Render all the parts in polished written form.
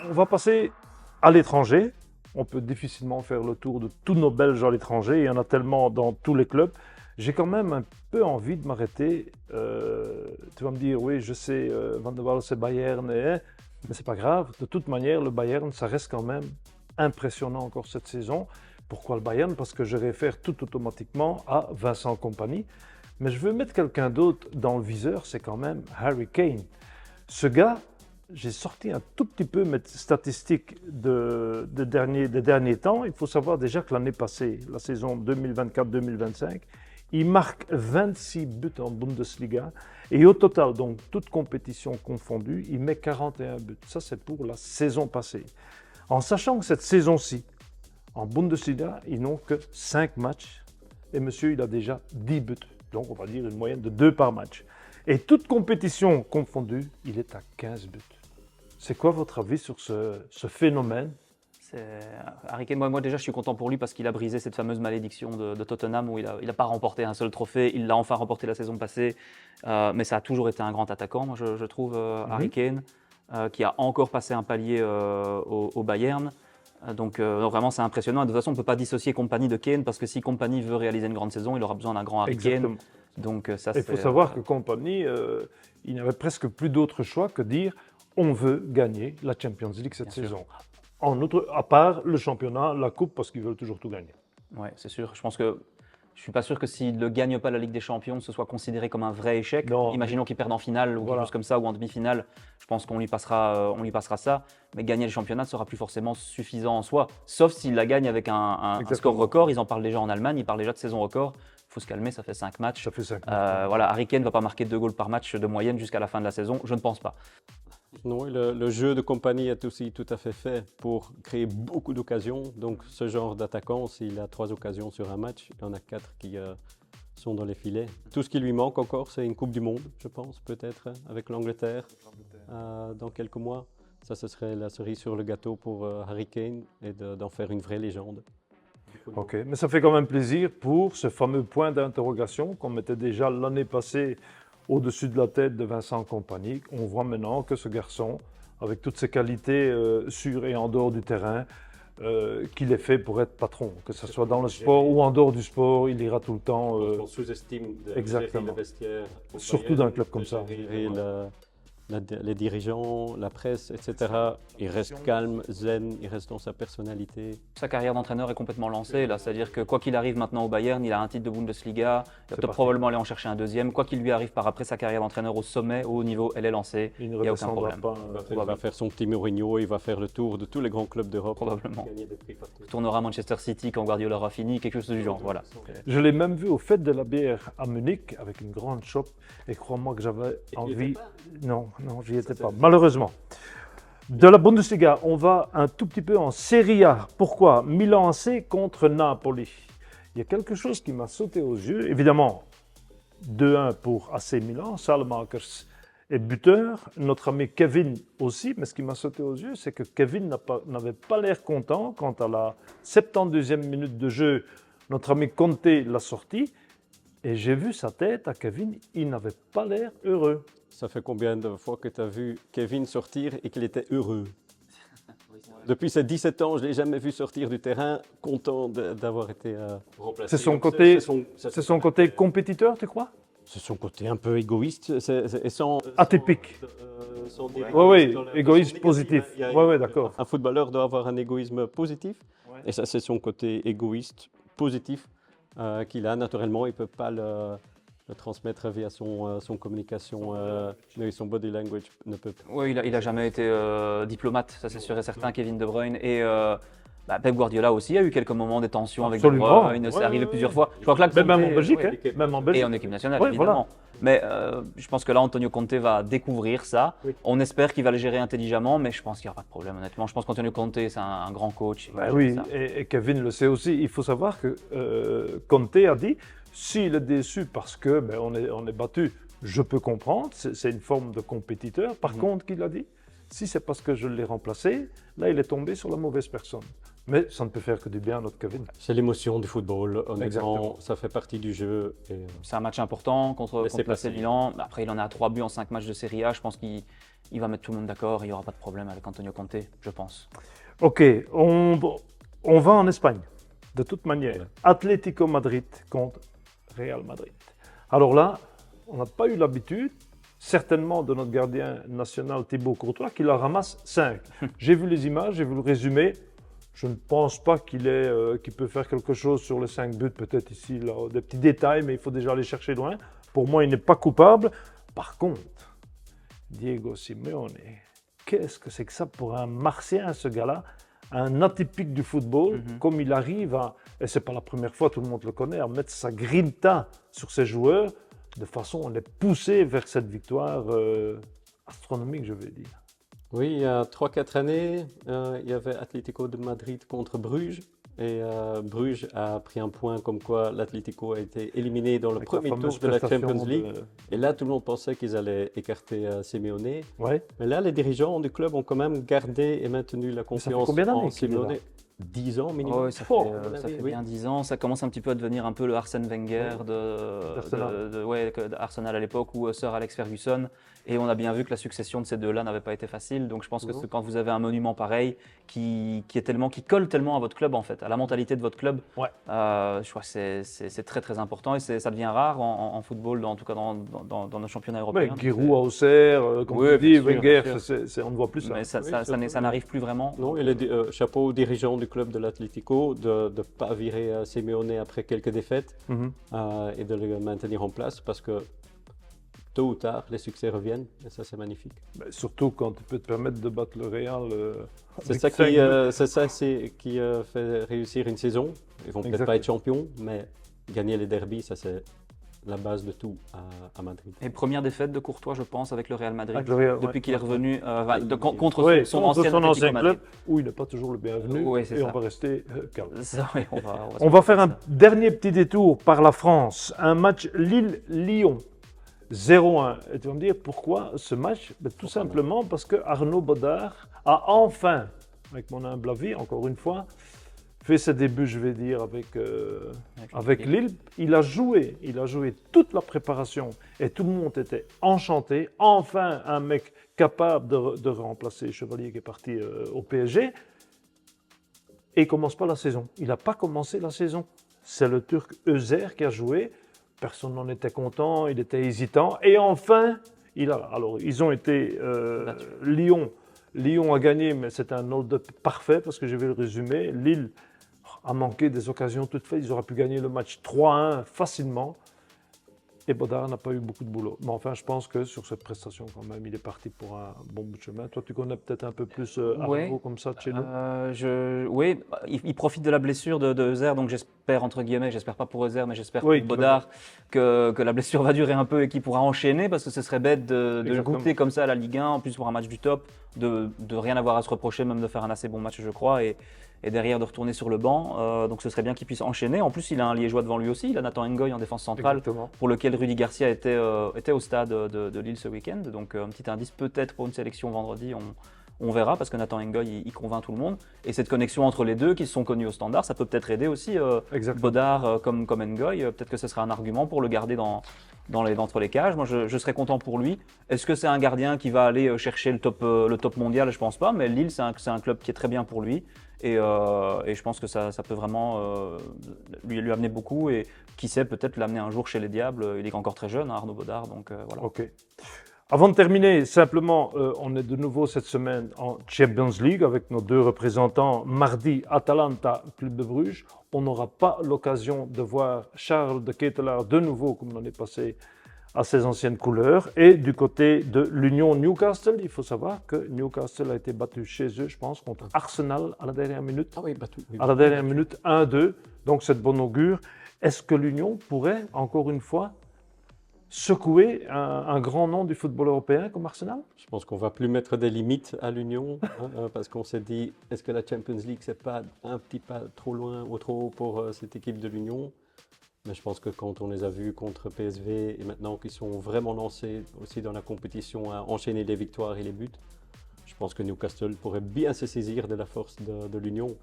On va passer à l'étranger. On peut difficilement faire le tour de tous nos Belges à l'étranger. Il y en a tellement dans tous les clubs. J'ai quand même un peu envie de m'arrêter. Tu vas me dire, oui, je sais, Van de Waal, c'est Bayern, mais c'est pas grave. De toute manière, le Bayern, ça reste quand même impressionnant encore cette saison. Pourquoi le Bayern? Parce que je réfère tout automatiquement à Vincent Kompany. Mais je veux mettre quelqu'un d'autre dans le viseur, c'est quand même Harry Kane. Ce gars, j'ai sorti un tout petit peu mes statistiques des derniers temps. Il faut savoir déjà que l'année passée, la saison 2024-2025, il marque 26 buts en Bundesliga. Et au total, donc toutes compétitions confondues, il met 41 buts. Ça, c'est pour la saison passée. En sachant que cette saison-ci, en Bundesliga, ils n'ont que 5 matchs. Et monsieur, il a déjà 10 buts. Donc, on va dire une moyenne de 2 par match. Et toute compétition confondue, il est à 15 buts. C'est quoi votre avis sur ce phénomène? Harry Kane, moi déjà je suis content pour lui parce qu'il a brisé cette fameuse malédiction de Tottenham où il n'a pas remporté un seul trophée. Il l'a enfin remporté la saison passée, mais ça a toujours été un grand attaquant, moi je trouve, Harry Kane, qui a encore passé un palier au Bayern. Donc vraiment c'est impressionnant. Et de toute façon on ne peut pas dissocier Kompany de Kane parce que si Kompany veut réaliser une grande saison, il aura besoin d'un grand Harry Kane. Donc ça, il faut savoir que Kompany, il n'avait presque plus d'autre choix que dire on veut gagner la Champions League cette saison. À part le championnat, la coupe, parce qu'ils veulent toujours tout gagner. Oui, c'est sûr. Je ne suis pas sûr que s'il ne gagne pas la Ligue des Champions, ce soit considéré comme un vrai échec. Non. Imaginons qu'il perde en finale ou quelque chose comme ça, ou en demi-finale. Je pense qu'on lui passera ça. Mais gagner le championnat ne sera plus forcément suffisant en soi. Sauf s'il la gagne avec un score record. Ils en parlent déjà en Allemagne, ils parlent déjà de saison record. Il faut se calmer, ça fait 5 matchs. Ça fait 5 matchs. Voilà, Harry Kane ne va pas marquer 2 goals par match de moyenne jusqu'à la fin de la saison. Je ne pense pas. Non, le jeu de Kompany est aussi tout à fait fait pour créer beaucoup d'occasions. Donc ce genre d'attaquant, s'il a 3 occasions sur un match, il y en a 4 qui sont dans les filets. Tout ce qui lui manque encore, c'est une Coupe du Monde, je pense, peut-être, avec l'Angleterre dans quelques mois. Ça, ce serait la cerise sur le gâteau pour Harry Kane et d'en faire une vraie légende. Ok, mais ça fait quand même plaisir pour ce fameux point d'interrogation qu'on mettait déjà l'année passée au-dessus de la tête de Vincent Kompany. On voit maintenant que ce garçon, avec toutes ses qualités sur et en dehors du terrain, qu'il est fait pour être patron. Que ce soit dans le sport ou en dehors du sport, il ira tout le temps. On sous-estime le vestiaire. Surtout d'un club comme ça. Les dirigeants, la presse, etc. Il reste calme, zen, il reste dans sa personnalité. Sa carrière d'entraîneur est complètement lancée, là. C'est-à-dire que quoi qu'il arrive maintenant au Bayern, il a un titre de Bundesliga, il va probablement aller en chercher un deuxième. Quoi qu'il lui arrive par après, sa carrière d'entraîneur au sommet, au haut niveau, elle est lancée. Il n'y a aucun problème. Il va faire son petit Mourinho, il va faire le tour de tous les grands clubs d'Europe. Probablement. Il tournera à Manchester City quand Guardiola aura fini, quelque chose du genre. Voilà. Je l'ai même vu au Fête de la bière à Munich avec une grande chope et crois-moi que j'avais envie. Non, j'y étais pas, malheureusement. De la Bundesliga, on va un tout petit peu en Serie A. Pourquoi? Milan AC contre Napoli. Il y a quelque chose qui m'a sauté aux yeux. Évidemment, 2-1 pour AC Milan. Salmakers est buteur. Notre ami Kevin aussi. Mais ce qui m'a sauté aux yeux, c'est que Kevin n'avait pas l'air content quand à la 72e minute de jeu, notre ami Conte l'a sorti. Et j'ai vu sa tête à Kevin, il n'avait pas l'air heureux. Ça fait combien de fois que tu as vu Kevin sortir et qu'il était heureux? Depuis ses 17 ans, je ne l'ai jamais vu sortir du terrain content d'avoir été remplacé. C'est son côté compétiteur, tu crois? C'est son côté un peu égoïste et sans... Atypique. Oui, égoïste positif. Oui, d'accord. Un footballeur doit avoir un égoïsme positif. Et ça, c'est son côté égoïste positif qu'il a naturellement. Il ne peut pas le transmettre via son communication, mais son body language ne peut pas. Oui, il n'a jamais été diplomate, ça c'est sûr et certain, Kevin De Bruyne. Et Pep Guardiola aussi a eu quelques moments de tension avec De Bruyne, c'est arrivé plusieurs fois. Je crois que là, Conte, même en Belgique, même en Belgique. Et en équipe nationale, évidemment. Voilà. Mais je pense que là, Antonio Conte va découvrir ça. Oui. On espère qu'il va le gérer intelligemment, mais je pense qu'il n'y aura pas de problème, honnêtement. Je pense qu'Antonio Conte, c'est un grand coach. Oui, et Kevin le sait aussi. Il faut savoir que Conte a dit, s'il est déçu parce que on est battu, je peux comprendre, c'est une forme de compétiteur. Par contre, qu'il a dit, Si c'est parce que je l'ai remplacé, là, il est tombé sur la mauvaise personne. Mais ça ne peut faire que du bien à notre Kevin. C'est l'émotion du football, honnêtement, Exactement. ça fait partie du jeu. Et, C'est un match important contre Laissez passer. l'AC Milan. Après, il en a à 3 buts en 5 matchs de Serie A. Je pense qu'il va mettre tout le monde d'accord. Il n'y aura pas de problème avec Antonio Conte, je pense. Ok, on va en Espagne, de toute manière. Ouais. Atlético Madrid contre Real Madrid. Alors là, on n'a pas eu l'habitude, certainement de notre gardien national Thibaut Courtois, qui la ramasse 5. J'ai vu les images, j'ai vu le résumé. Je ne pense pas qu'il peut faire quelque chose sur les 5 buts, peut-être ici, là, des petits détails, mais il faut déjà aller chercher loin. Pour moi, il n'est pas coupable. Par contre, Diego Simeone, qu'est-ce que c'est que ça pour un Martien, ce gars-là, un atypique du football, comme il arrive à, et c'est pas la première fois, tout le monde le connaît, à mettre sa grinta sur ses joueurs, de façon à les pousser vers cette victoire astronomique, je vais dire. Oui, il y a 3-4 années, il y avait Atlético de Madrid contre Bruges. Et Bruges a pris un point comme quoi l'Atlético a été éliminé dans le Avec la premier tour fameuse de la prestation Champions de- League. Et là, tout le monde pensait qu'ils allaient écarter Simeone. Ouais. Mais là, les dirigeants du club ont quand même gardé et maintenu la fait confiance combien d'années en qu'il est là Simeone. 10 ans minimum. Ouais, ça Oh, fait, à mon ça avis, fait oui. bien 10 ans. Ça commence un petit peu à devenir un peu le Arsène Wenger d'Arsenal. d'Arsenal à l'époque ou Sir Alex Ferguson. Et on a bien vu que la succession de ces deux-là n'avait pas été facile. Donc je pense que Non. quand vous avez un monument pareil qui colle tellement à votre club en fait, à la mentalité de votre club, Ouais. je crois que c'est très très important et ça devient rare en football, en tout cas dans nos championnats Mais européens. Giroud à Auxerre, comme Oui, tu dis, bien sûr, Wenger, bien on ne voit plus ça. Mais ça, Oui, ça surtout, ça n'arrive plus vraiment. Non, et chapeau aux dirigeants du club de l'Atlético de ne pas virer Simeone après quelques défaites Mhm. et de le maintenir en place parce que tôt ou tard, les succès reviennent et ça, c'est magnifique. Mais surtout quand tu peux te permettre de battre le Real. C'est avec ça cinq buts. qui fait réussir une saison. Ils vont peut-être Exactement. pas être champions, mais gagner les derbies, ça c'est la base de tout à Madrid. Et première défaite de Courtois, je pense, avec le Real Madrid. Avec le Real, depuis ouais. qu'il est revenu contre Ouais, son contre ancien son Atlético ancien Madrid. club, où il n'est pas toujours le bienvenu. Ouais, c'est et ça. on va rester calme. Ça, oui, On va faire un dernier petit détour par la France. Un match Lille-Lyon. 0-1. Et tu vas me dire pourquoi ce match? Ben, tout simplement parce que Arnaud Bodard a enfin, avec mon humble avis, encore une fois, fait ses débuts, je vais dire, avec Lille. Il a joué toute la préparation et tout le monde était enchanté. Enfin, un mec capable de remplacer Chevalier qui est parti au PSG. Et il ne commence pas la saison. Il n'a pas commencé la saison. C'est le Turc Özer qui a joué. Personne n'en était content, il était hésitant. Et enfin, alors, ils ont été Lyon. Lyon a gagné, mais c'est un hold-up parfait parce que j'ai vu le résumé. Lille a manqué des occasions toutes faites. Ils auraient pu gagner le match 3-1 facilement. Et Bodard n'a pas eu beaucoup de boulot. Mais enfin, je pense que sur cette prestation, quand même, il est parti pour un bon bout de chemin. Toi, tu connais peut-être un peu plus Arnaud Ouais. comme ça de chez nous. Oui, il profite de la blessure de Euser, donc j'espère, entre guillemets, j'espère pas pour Euser, mais j'espère Oui, pour Bodard que la blessure va durer un peu et qu'il pourra enchaîner, parce que ce serait bête de Exactement. goûter comme ça à la Ligue 1, en plus pour un match du top, de rien avoir à se reprocher, même de faire un assez bon match, je crois, et derrière de retourner sur le banc. Donc ce serait bien qu'il puisse enchaîner. En plus, il a un Liégeois devant lui aussi, il a Nathan Ngoy en défense centrale, Exactement. pour lequel Rudy Garcia était au stade de Lille ce week-end. Donc un petit indice peut-être pour une sélection vendredi, on verra, parce que Nathan Ngoy, il convainc tout le monde. Et cette connexion entre les deux, qui se sont connus au standard, ça peut peut-être aider aussi Exactement. Bodard comme Ngoy. Peut-être que ce sera un argument pour le garder entre les cages. Moi, je serais content pour lui. Est-ce que c'est un gardien qui va aller chercher le top mondial? Je pense pas, mais Lille, c'est un club qui est très bien pour lui. Et je pense que ça peut vraiment lui amener beaucoup. Et qui sait, peut-être l'amener un jour chez les Diables. Il est encore très jeune, hein, Arnaud Bodard. Donc voilà. Ok. Avant de terminer, simplement, on est de nouveau cette semaine en Champions League avec nos deux représentants. Mardi, Atalanta, Club de Bruges. On n'aura pas l'occasion de voir Charles de Ketelaar de nouveau, comme l'année passée, à ses anciennes couleurs. Et du côté de l'Union Newcastle, il faut savoir que Newcastle a été battu chez eux, je pense, contre Arsenal à la dernière minute. Ah oui, battu. Oui. À la dernière minute, 1-2. Donc c'est de bon augure. Est-ce que l'Union pourrait, encore une fois, secouer un grand nom du football européen comme Arsenal? Je pense qu'on va plus mettre des limites à l'Union parce qu'on s'est dit, est-ce que la Champions League, c'est pas un petit pas trop loin ou trop haut pour cette équipe de l'Union? Mais je pense que quand on les a vus contre PSV et maintenant qu'ils sont vraiment lancés aussi dans la compétition à enchaîner les victoires et les buts, je pense que Newcastle pourrait bien se saisir de la force de l'Union.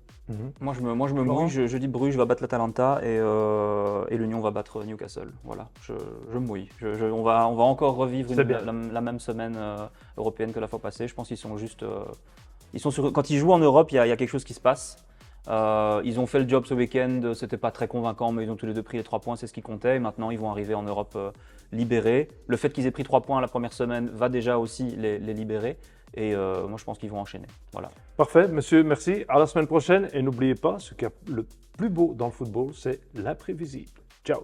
Moi, je me mouille, je dis Bruges va battre l'Atalanta et l'Union va battre Newcastle. Voilà, je me mouille. On va encore revivre la même semaine européenne que la fois passée. Je pense qu'ils sont juste. Quand ils jouent en Europe, il y a quelque chose qui se passe. Ils ont fait le job ce week-end, c'était pas très convaincant, mais ils ont tous les deux pris les 3 points, c'est ce qui comptait. Et maintenant, ils vont arriver en Europe libérés. Le fait qu'ils aient pris 3 points la première semaine va déjà aussi les libérer. Et moi, je pense qu'ils vont enchaîner. Voilà. Parfait, monsieur, merci. À la semaine prochaine. Et n'oubliez pas, ce qui est le plus beau dans le football, c'est l'imprévisible. Ciao.